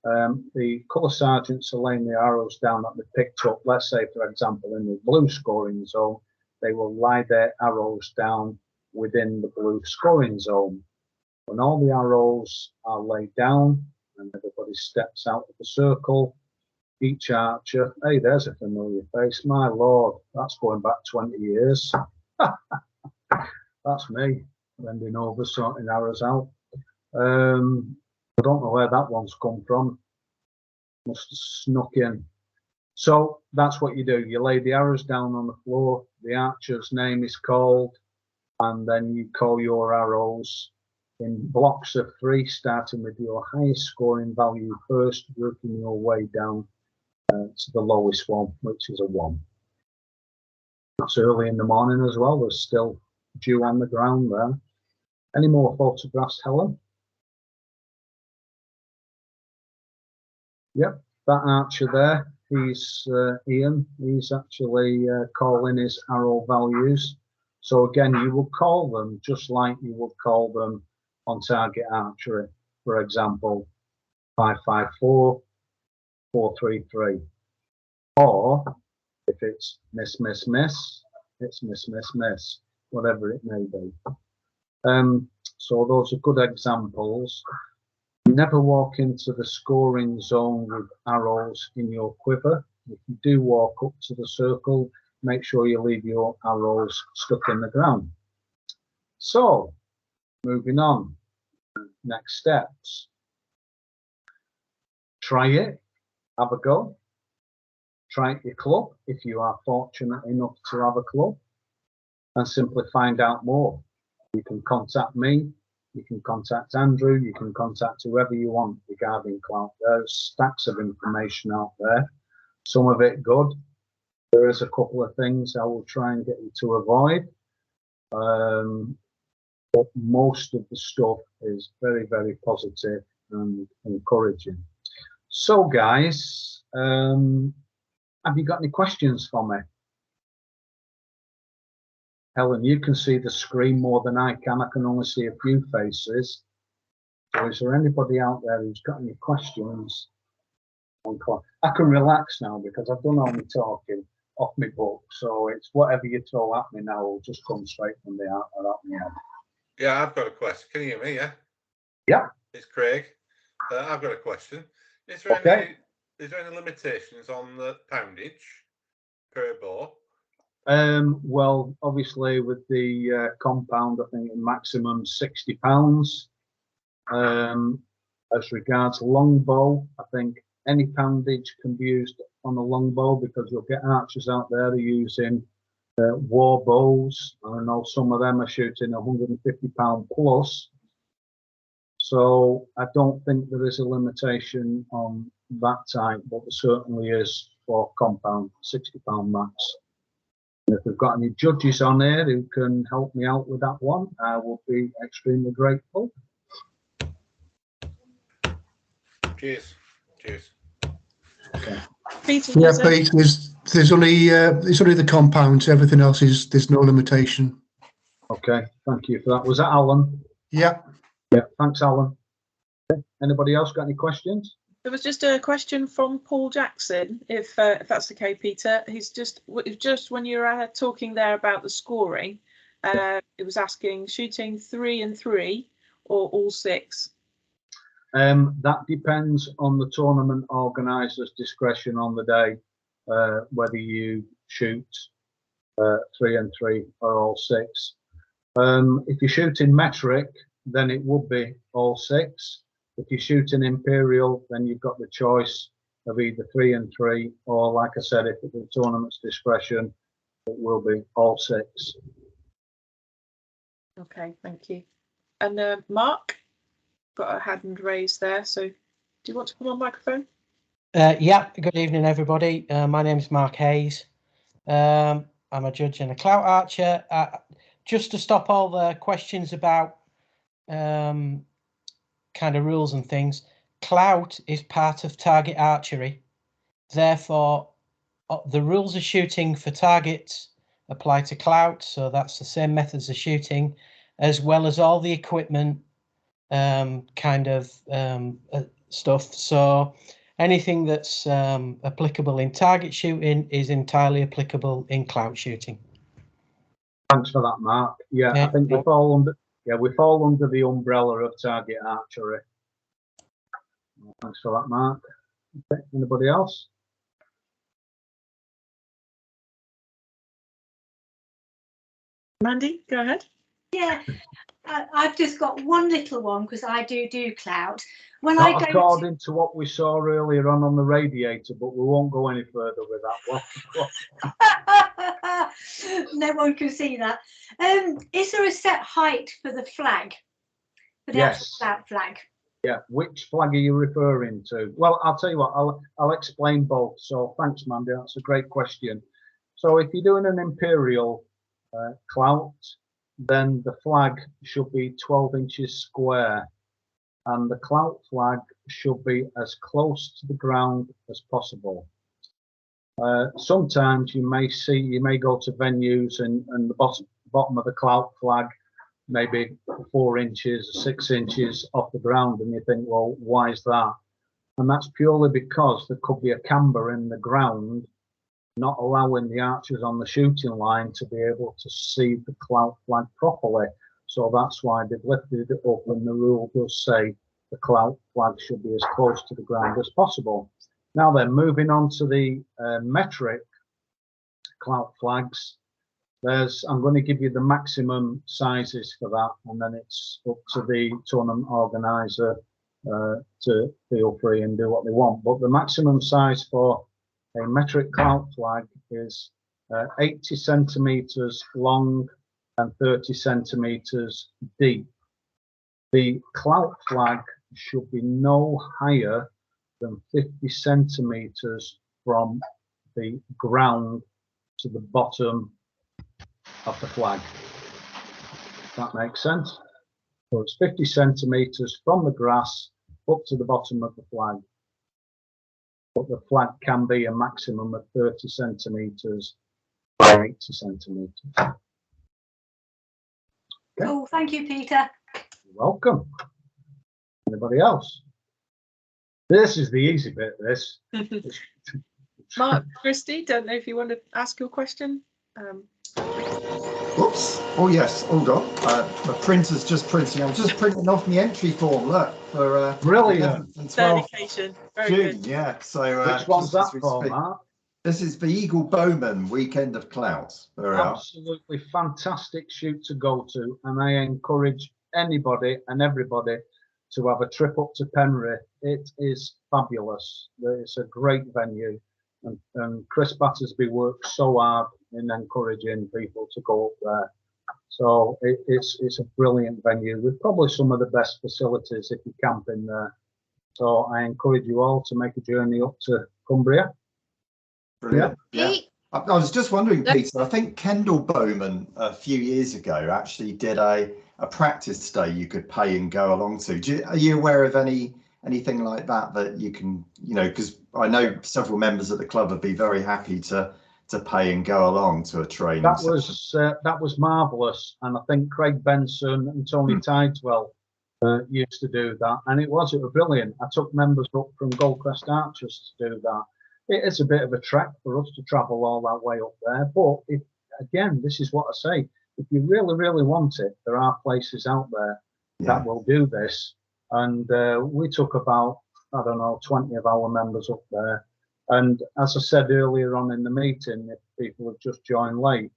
the colour sergeants are laying the arrows down that they picked up. Let's say, for example, in the blue scoring zone, they will lie their arrows down within the blue scoring zone. When all the arrows are laid down and everybody steps out of the circle, each archer, hey, there's a familiar face. My Lord, that's going back 20 years. That's me bending over, sorting arrows out. I don't know where that one's come from. Must have snuck in. So that's what you do. You lay the arrows down on the floor. The archer's name is called, and then you call your arrows in blocks of 3, starting with your highest scoring value first, working your way down to the lowest one, which is a 1. It's early in the morning as well. There's still dew on the ground there. Any more photographs, Helen? Yep, that archer there, he's Ian. He's actually calling his arrow values. So again, you will call them just like you would call them on target archery. For example, 554, 433. Or if it's miss, miss, miss, it's miss, miss, miss, whatever it may be. So those are good examples. Never walk into the scoring zone with arrows in your quiver. If you do walk up to the circle, make sure you leave your arrows stuck in the ground. So, moving on. Next steps. Try it. Have a go. Try your club if you are fortunate enough to have a club, and simply find out more. You can contact me. You can contact Andrew, you can contact whoever you want regarding Clout. There's stacks of information out there, some of it good. There is a couple of things I will try and get you to avoid. But most of the stuff is very, very positive and encouraging. So guys, have you got any questions for me? Helen, you can see the screen more than I can. I can only see a few faces. So is there anybody out there who's got any questions? I can relax now because I've done all my talking off my book. So it's whatever you throw at me now will just come straight from the out of my head. Yeah, I've got a question. Can you hear me? Yeah. Yeah. It's Craig. I've got a question. Is there any limitations on the poundage per bow? Well, obviously with the compound, I think maximum £60. As regards longbow, I think any poundage can be used on a longbow because you'll get archers out there who are using war bows. I know some of them are shooting £150 plus. So I don't think there is a limitation on that type, but there certainly is for compound, £60 max. If we've got any judges on here who can help me out with that one, I will be extremely grateful. Cheers. Cheers. Okay. Peter, Yeah, was there- Pete, there's only the compounds. Everything else there's no limitation. Okay, thank you for that. Was that Alan? Yeah. Yeah, thanks, Alan. Okay. Anybody else got any questions? there was just a question from Paul Jackson, if that's okay, Peter. He's just when you were talking there about the scoring, it was asking shooting 3 and 3 or all 6. That depends on the tournament organiser's discretion on the day, whether you shoot 3 and 3 or all 6. If you shoot in metric, then it would be all 6. If you shoot in imperial, then you've got the choice of either 3 and 3, or like I said, if it's the tournament's discretion, it will be all 6. Okay, thank you. And Mark, got a hand raised there, so do you want to come on microphone? Yeah, good evening, everybody. My name is Mark Hayes. I'm a judge and a Clout archer. Just to stop all the questions about kind of rules and things, Clout is part of target archery. Therefore, the rules of shooting for targets apply to Clout, so that's the same methods of shooting, as well as all the equipment stuff. So anything that's applicable in target shooting is entirely applicable in Clout shooting. Thanks for that, Mark. Yeah, I think we fall under the umbrella of target archery. Thanks for that, Mark. Okay, anybody else? Mandy, go ahead. Yeah, I've just got one little one because I do Clout. When Not I go according to what we saw earlier on the radiator, but we won't go any further with that one. No one can see that. Is there a set height for the flag? For the actual Yes. Clout flag? Yeah, which flag are you referring to? Well, I'll tell you what, I'll explain both. So thanks, Mandy, that's a great question. So if you're doing an imperial Clout, then the flag should be 12 inches square, and the Clout flag should be as close to the ground as possible. Sometimes you may go to venues and the bottom of the Clout flag maybe 4 inches, 6 inches off the ground, and you think, well, why is that? And that's purely because there could be a camber in the ground, not allowing the archers on the shooting line to be able to see the Clout flag properly. So that's why they've lifted it up, and the rule does say the Clout flag should be as close to the ground as possible. Now then, moving on to the metric Clout flags, I'm going to give you the maximum sizes for that, and then it's up to the tournament organizer to feel free and do what they want. But the maximum size for a metric Clout flag is 80 centimeters long and 30 centimeters deep. The Clout flag should be no higher than 50 centimeters from the ground to the bottom of the flag. That makes sense. So it's 50 centimeters from the grass up to the bottom of the flag. But the flag can be a maximum of 30 centimeters by 80 centimeters. Okay. Cool, thank you, Peter. You're welcome. Anybody else? This is the easy bit, this. Mark, Christy, don't know if you want to ask your question. Whoops. Oh, yes. Hold on. My printer's just printing. I'm just printing off my entry form. Look, for brilliant. 11th and 12th Dedication. Very June. good. Yeah. So Which one's just as that we for, speak. Mark? This is the Eagle Bowman Weekend of Clout. Absolutely fantastic shoot to go to, and I encourage anybody and everybody to have a trip up to Penrith. It is fabulous. It's a great venue, and Chris Battersby works so hard in encouraging people to go up there. So it's a brilliant venue with probably some of the best facilities if you camp in there. So I encourage you all to make a journey up to Cumbria. Brilliant. Yeah. I was just wondering, Peter, I think Kendall Bowman a few years ago actually did a practice day you could pay and go along to. Are you aware of any anything like that that you can, you know, because I know several members of the club would be very happy to pay and go along to a training session. That was marvellous, and I think Craig Benson and Tony Tideswell used to do that, and it was brilliant. I took members up from Goldcrest Archers to do that. It is a bit of a trek for us to travel all that way up there, but again, this is what I say. If you really, really want it, there are places out there that will do this. And we took about, I don't know, 20 of our members up there. And as I said earlier on in the meeting, if people have just joined late,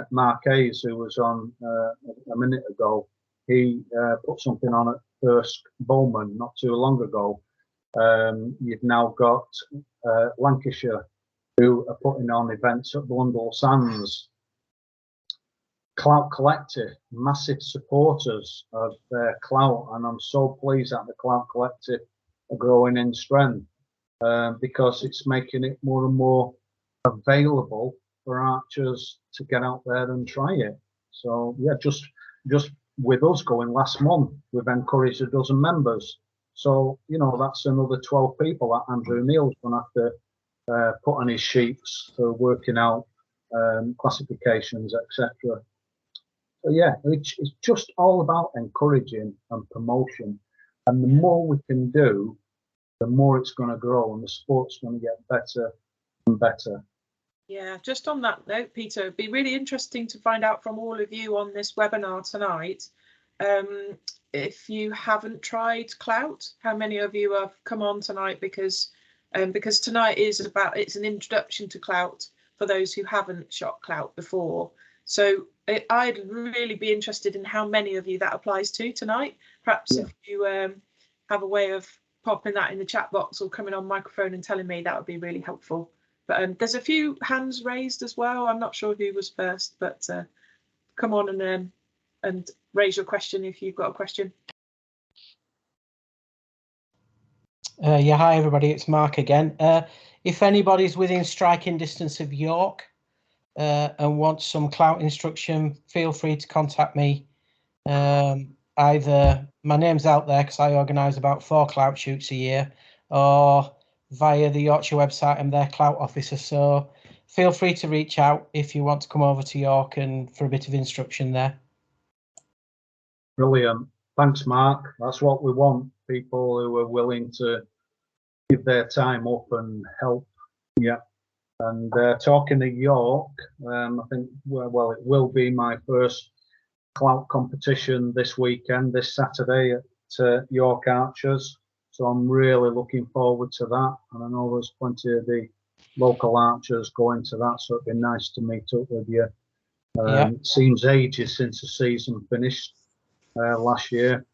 Mark Hayes, who was on a minute ago, he put something on at Thirsk Bowman not too long ago. You've now got Lancashire, who are putting on events at Blundell Sands. Clout Collective, massive supporters of Clout, and I'm so pleased that the Clout Collective are growing in strength because it's making it more and more available for archers to get out there and try it. So yeah, just with us going last month, we've encouraged a dozen members. So you know that's another 12 people that Andrew Neal's going to have to put on his sheets for working out classifications, etc. So yeah, it's just all about encouraging and promotion, and the more we can do, the more it's going to grow, and the sport's going to get better and better. Yeah, just on that note, Peter, it'd be really interesting to find out from all of you on this webinar tonight. If you haven't tried Clout, how many of you have come on tonight because tonight is it's an introduction to Clout for those who haven't shot Clout before. So I'd really be interested in how many of you that applies to tonight. Perhaps if you have a way of popping that in the chat box or coming on microphone and telling me, that would be really helpful. But there's a few hands raised as well. I'm not sure who was first, but come on and raise your question if you've got a question. Yeah, hi everybody, it's Mark again. If anybody's within striking distance of York and wants some Clout instruction, feel free to contact me. Either my name's out there because I organise about 4 Clout shoots a year, or via the Yorkshire website, I'm their Clout officer. So feel free to reach out if you want to come over to York and for a bit of instruction there. Brilliant. Thanks, Mark. That's what we want, people who are willing to give their time up and help. Yeah. And talking of York, I think, well, it will be my first Clout competition this weekend, this Saturday at York Archers. So I'm really looking forward to that. And I know there's plenty of the local archers going to that, so it'd be nice to meet up with you. It seems ages since the season finished last year.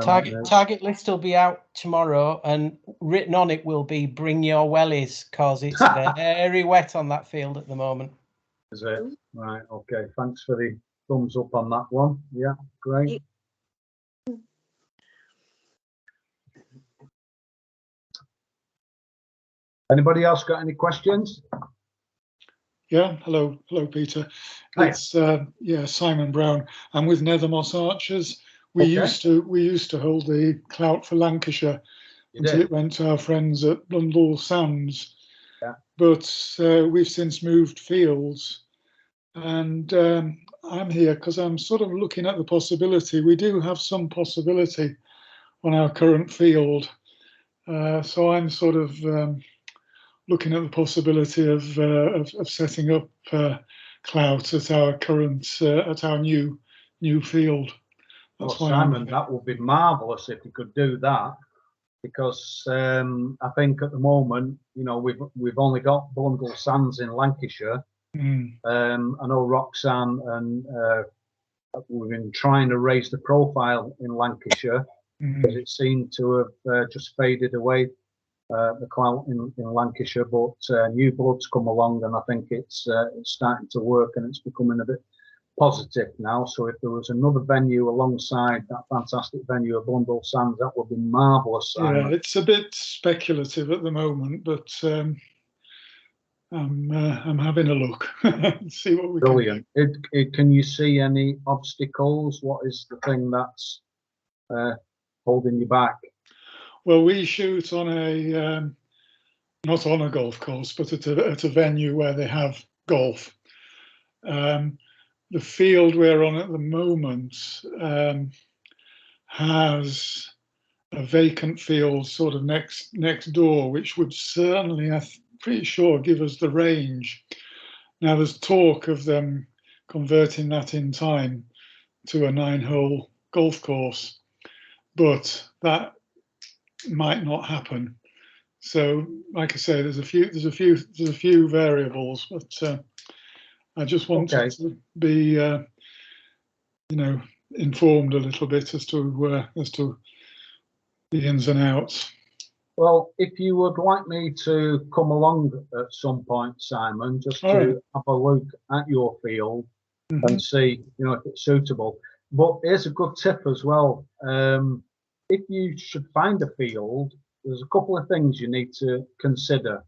Target list will be out tomorrow, and written on it will be "Bring your wellies," because it's very wet on that field at the moment. Is it? Right. Okay. Thanks for the thumbs up on that one. Yeah. Great. Anybody else got any questions? Yeah. Hello, Peter. Hi. It's Simon Brown. I'm with Nethermoss Archers. We used to hold the Clout for Lancashire until it went to our friends at Blundell Sands. Yeah. But we've since moved fields, and I'm here because I'm sort of looking at the possibility. We do have some possibility on our current field, so I'm sort of looking at the possibility of setting up Clout at our current at our new field. Well, Simon, that would be marvellous if you could do that, because I think at the moment, you know, we've only got Blundell Sands in Lancashire. I know Roxanne and we've been trying to raise the profile in Lancashire because it seemed to have just faded away, the Clout in Lancashire. But new blood's come along, and I think it's starting to work, and it's becoming a bit positive now. So if there was another venue alongside that fantastic venue of Blundell Sands, that would be marvellous. Yeah, it's a bit speculative at the moment, but I'm having a look. See what we Brilliant. Can you see any obstacles? What is the thing that's holding you back? Well, we shoot on a not on a golf course, but at a venue where they have golf. The field we're on at the moment has a vacant field sort of next door, which would certainly, I'm pretty sure, give us the range. Now there's talk of them converting that in time to a 9-hole golf course, but that might not happen. So, like I say, there's a few variables, but I just wanted to be, you know, informed a little bit as to the ins and outs. Well, if you would like me to come along at some point, Simon, just to have a look at your field and see, you know, if it's suitable. But here's a good tip as well. If you should find a field, there's a couple of things you need to consider.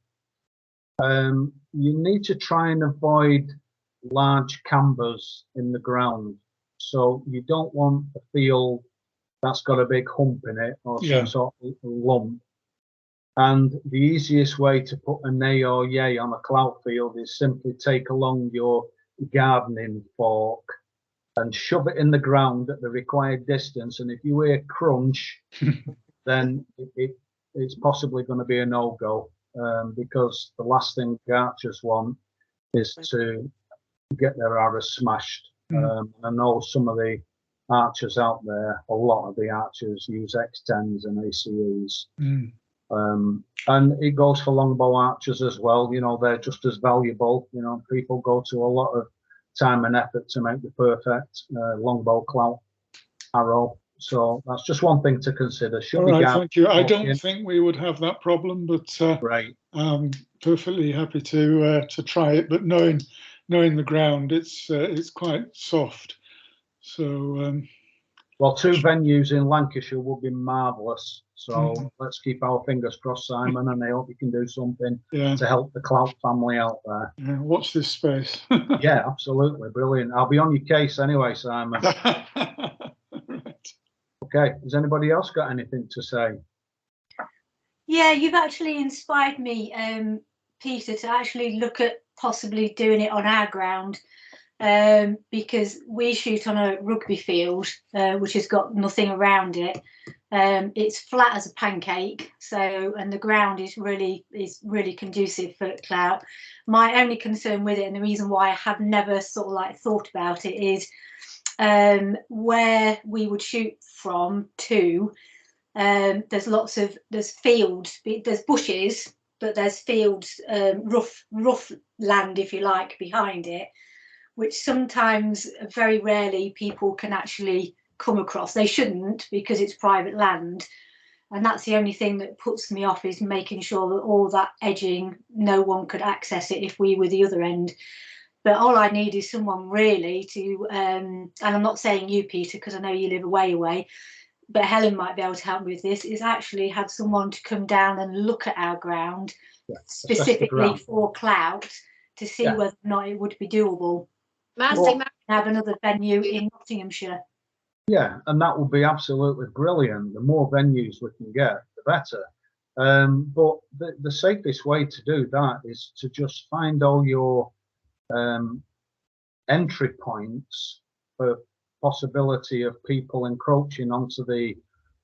You need to try and avoid large cambers in the ground. So you don't want a field that's got a big hump in it or some sort of lump. And the easiest way to put a nay or yay on a clout field is simply take along your gardening fork and shove it in the ground at the required distance. And if you hear crunch, then it's possibly going to be a no-go, because the last thing archers want is to get their arrows smashed. I know some of the archers out there, a lot of the archers use X10s and ACEs. And it goes for longbow archers as well. You know, they're just as valuable. You know, people go to a lot of time and effort to make the perfect longbow clout arrow. So that's just one thing to consider. All right, thank you. I don't think we would have that problem, but I'm perfectly happy to try it. But knowing the ground, it's quite soft. So well, 2 venues in Lancashire would be marvellous. So let's keep our fingers crossed, Simon, and I hope you can do something to help the Clout family out there. Yeah, watch this space. Yeah, absolutely, brilliant. I'll be on your case anyway, Simon. Okay, has anybody else got anything to say? Yeah, you've actually inspired me, Peter, to actually look at possibly doing it on our ground, because we shoot on a rugby field, which has got nothing around it. It's flat as a pancake, and the ground is really conducive for clout. My only concern with it, and the reason why I have never sort of like thought about it, is where we would shoot from to. There's fields, there's bushes, but there's fields, rough land, if you like, behind it, which sometimes, very rarely, people can actually come across. They shouldn't, because it's private land, and that's the only thing that puts me off, is making sure that all that edging, no one could access it if we were the other end. But all I need is someone really to, and I'm not saying you, Peter, because I know you live away, but Helen might be able to help me with this, is actually have someone to come down and look at our ground, specifically for clout, to see whether or not it would be doable. Have another venue in Nottinghamshire. Yeah, and that would be absolutely brilliant. The more venues we can get, the better. But the safest way to do that is to just find all your entry points for possibility of people encroaching onto the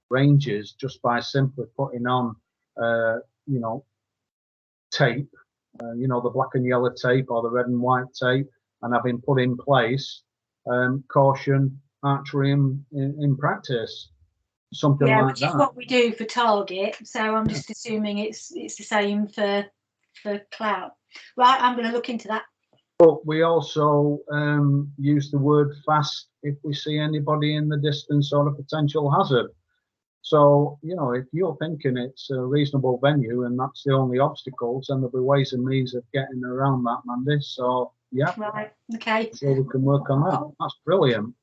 ranges, just by simply putting on, you know, tape, you know, the black and yellow tape or the red and white tape, and having put in place caution archery in practice, something like that. Which is what we do for target. So I'm just assuming it's the same for clout. Right, I'm going to look into that. But we also use the word fast if we see anybody in the distance or a potential hazard. So, you know, if you're thinking it's a reasonable venue and that's the only obstacles, then there'll be ways and means of getting around that, Mandy. So, yeah. Right, okay. So we can work on that. That's brilliant.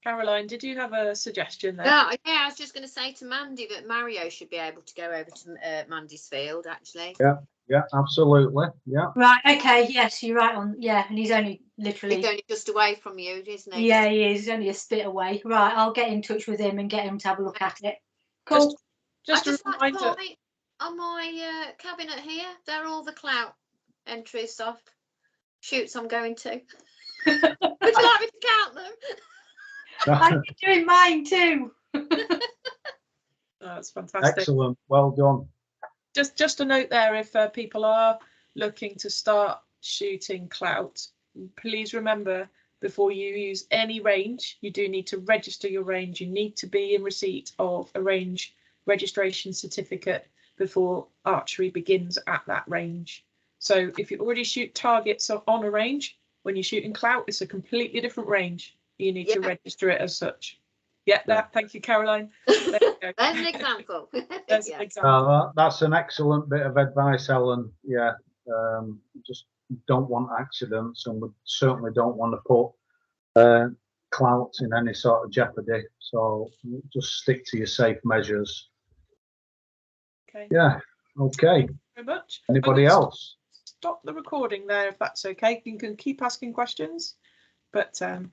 Caroline, did you have a suggestion there? Yeah, I was just going to say to Mandy that Mario should be able to go over to Mandy's field, actually. Yeah, absolutely. Yeah. Right, okay, yes, you're right on. Yeah, and he's only literally... He's only just away from you, isn't he? Yeah, he is. He's only a spit away. Right, I'll get in touch with him and get him to have a look at it. Cool. Just a like reminder. on my cabinet here, they're all the Clout entries of shoots I'm going to. Would you like me to count them? I'm doing mine too. That's fantastic. Excellent. Well done. Just a note there, if people are looking to start shooting Clout, please remember, before you use any range, you do need to register your range. You need to be in receipt of a range registration certificate before archery begins at that range. So if you already shoot targets on a range, when you're shooting Clout, it's a completely different range. You need to register it as such. Yeah, that. Thank you, Caroline. There you go. There's an example. There's an example. That's an excellent bit of advice, Ellen. Yeah, just don't want accidents, and we certainly don't want to put Clout in any sort of jeopardy. So just stick to your safe measures. Okay. Yeah. Okay. Thank you very much. Anybody else? Stop the recording there, if that's okay. You can keep asking questions, but okay.